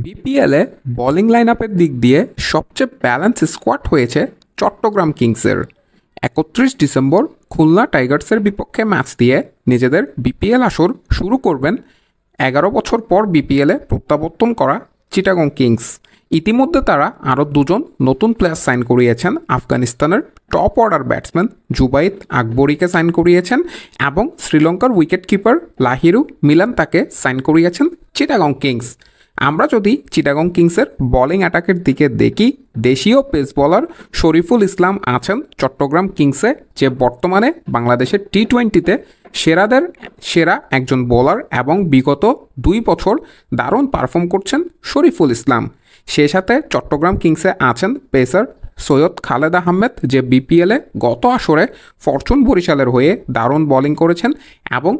বিপিএলে বোলিং লাইনআপের দিক দিয়ে সবচেয়ে ব্যালেন্স স্কোয়াড হয়েছে চট্টগ্রাম কিংসের। ৩১ ডিসেম্বর খুলনা টাইগার্সের বিপক্ষে ম্যাচ দিয়ে নিজেদের বিপিএল আসর শুরু করবেন ১১ বছর পর বিপিএলে প্রত্যাবর্তন করা চিটাগং কিংস। ইতিমধ্যে তারা আরও দুজন নতুন প্লেয়ার সাইন করিয়েছেন। আফগানিস্তানের টপ অর্ডার ব্যাটসম্যান জুবাইদ আকবরীকে সাইন করিয়েছেন এবং শ্রীলঙ্কার উইকেট কিপার লাহিরু মিলান তাকে সাইন করিয়েছেন চিটাগং কিংস। আমরা যদি চিটাগং কিংসের বোলিং অ্যাটাকের দিকে দেখি, দেশীয় পেস বোলার শরীফুল ইসলাম আছেন চট্টগ্রাম কিংসে, যে বর্তমানে বাংলাদেশের টি-20তে সেরাদের সেরা একজন বোলার এবং বিগত ২ বছর দারুণ পারফর্ম করছেন শরীফুল ইসলাম। সে সাথে চট্টগ্রাম কিংসে আছেন পেসার সৈয়দ খালেদ আহমেদ, যে বিপিএলে গত আসরে ফরচুন বরিশালের হয়ে দারুণ বোলিং করেছেন এবং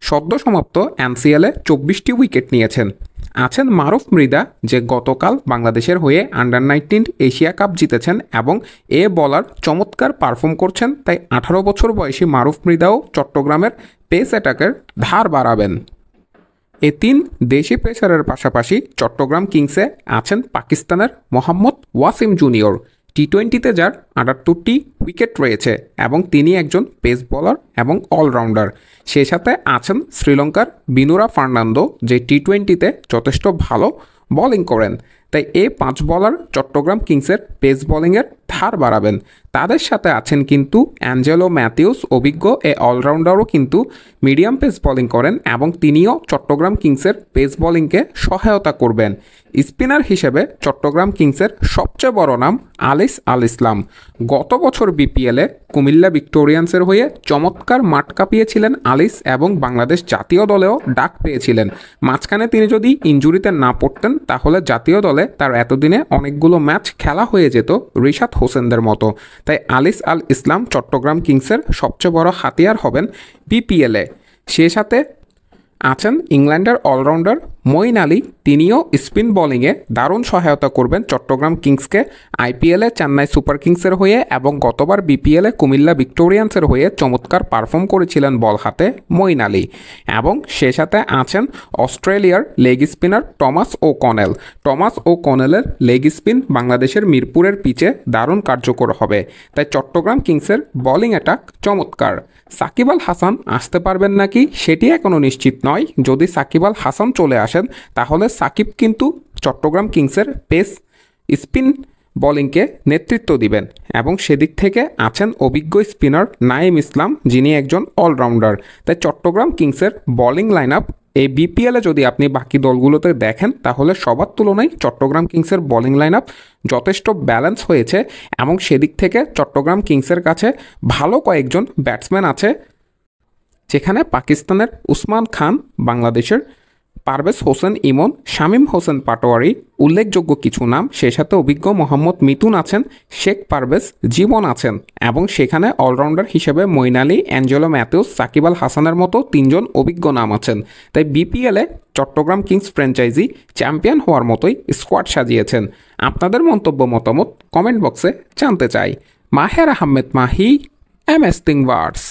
সদ্য সমাপ্ত এনসিএলে ২৪টি উইকেট নিয়েছেন। আছেন মারুফ মৃধা, যে গতকাল বাংলাদেশের হয়ে আন্ডার-19 এশিয়া কাপ জিতেছেন এবং এ বলার চমৎকার পারফর্ম করছেন। তাই ১৮ বছর বয়সী মারুফ মৃধাও চট্টগ্রামের পেস অ্যাটাকের ধার বাড়াবেন। এ তিন দেশি পেসারের পাশাপাশি চট্টগ্রাম কিংসে আছেন পাকিস্তানের মোহাম্মদ ওয়াসিম জুনিয়র, টি-20তে যার ৭৮টি উইকেট রয়েছে এবং তিনি একজন পেস বোলার এবং অলরাউন্ডার। সেই সাথে আছেন শ্রীলঙ্কার বিনুরা ফার্নান্দো, যে টি-20তে যথেষ্ট ভালো বোলিং করেন। তাই এই ৫ বোলার চট্টগ্রাম কিংসের পেস বোলিংয়ের ধার বাড়াবেন। তাদের সাথে আছেন কিন্তু অ্যাঞ্জেলো ম্যাথিউস, অভিজ্ঞ এ অলরাউন্ডারও কিন্তু মিডিয়াম পেস বোলিং করেন এবং তিনিও চট্টগ্রাম কিংসের পেস বোলিংকে সহায়তা করবেন। স্পিনার হিসেবে চট্টগ্রাম কিংসের সবচেয়ে বড় নাম আলিস আল ইসলাম। গত বছর বিপিএলে কুমিল্লা ভিক্টোরিয়ান্সের হয়ে চমৎকার মাঠ কাঁপিয়েছিলেন আলিস এবং বাংলাদেশ জাতীয় দলেও ডাক পেয়েছিলেন। মাঝখানে তিনি যদি ইনজুরিতে না পড়তেন তাহলে জাতীয় দলে তার এতদিনে অনেকগুলো ম্যাচ খেলা হয়ে যেত রিশাদ হোসেনদের মতো। তাই আলিস আল ইসলাম চট্টগ্রাম কিংসের সবচেয়ে বড় হাতিয়ার হবেন বিপিএলে। সে সাথে আছেন ইংল্যান্ডের অলরাউন্ডার মঈন আলী, তিনিও স্পিন বোলিংয়ে দারুণ সহায়তা করবেন চট্টগ্রাম কিংসকে। আইপিএলে চেন্নাই সুপার কিংসের হয়ে এবং গতবার বিপিএলে কুমিল্লা ভিক্টোরিয়ান্সের হয়ে চমৎকার পারফর্ম করেছিলেন বল হাতে মঈন আলী। এবং সে সাথে আছেন অস্ট্রেলিয়ার লেগ স্পিনার টমাস ও কনেল। টমাস ও কনেলের লেগ স্পিন বাংলাদেশের মিরপুরের পিচে দারুণ কার্যকর হবে। তাই চট্টগ্রাম কিংসের বোলিং অ্যাটাক চমৎকার। সাকিব আল হাসান আসতে পারবেন নাকি সেটি এখনও নিশ্চিত নয়। যদি সাকিব আল হাসান চলে আসেন তাহলে সাকিব কিন্তু চট্টগ্রাম কিংসের পেস স্পিন বোলিংকে নেতৃত্ব দিবেন এবং সেদিক থেকে আছেন অভিজ্ঞ স্পিনার নাঈম ইসলাম, যিনি একজন অলরাউন্ডার। তাই চট্টগ্রাম কিংসের বোলিং লাইন আপ এই বিপিএলে যদি আপনি বাকি দলগুলোতে দেখেন তাহলে সবার তুলনায় চট্টগ্রাম কিংসের বোলিং লাইন আপ যথেষ্ট ব্যালেন্স হয়েছে এবং সেদিক থেকে চট্টগ্রাম কিংসের কাছে ভালো কয়েকজন ব্যাটসম্যান আছে, যেখানে পাকিস্তানের উসমান খান, বাংলাদেশের পারভেজ হোসেন ইমন, শামীম হোসেন পাটোয়ারি উল্লেখযোগ্য কিছু নাম। সে সাথে অভিজ্ঞ মোহাম্মদ মিতুন আছেন, শেখ পারভেজ জীবন আছেন এবং সেখানে অলরাউন্ডার হিসেবে মঈন আলী, অ্যাঞ্জেলো ম্যাথিউস, সাকিব আল হাসানের মতো ৩ জন অভিজ্ঞ নাম আছেন। তাই বিপিএলে চট্টগ্রাম কিংস ফ্র্যাঞ্চাইজি চ্যাম্পিয়ন হওয়ার মতোই স্কোয়াড সাজিয়েছেন। আপনাদের মন্তব্য মতামত কমেন্ট বক্সে জানতে চাই। মাহের আহমেদ মাহি, MS Tingwars।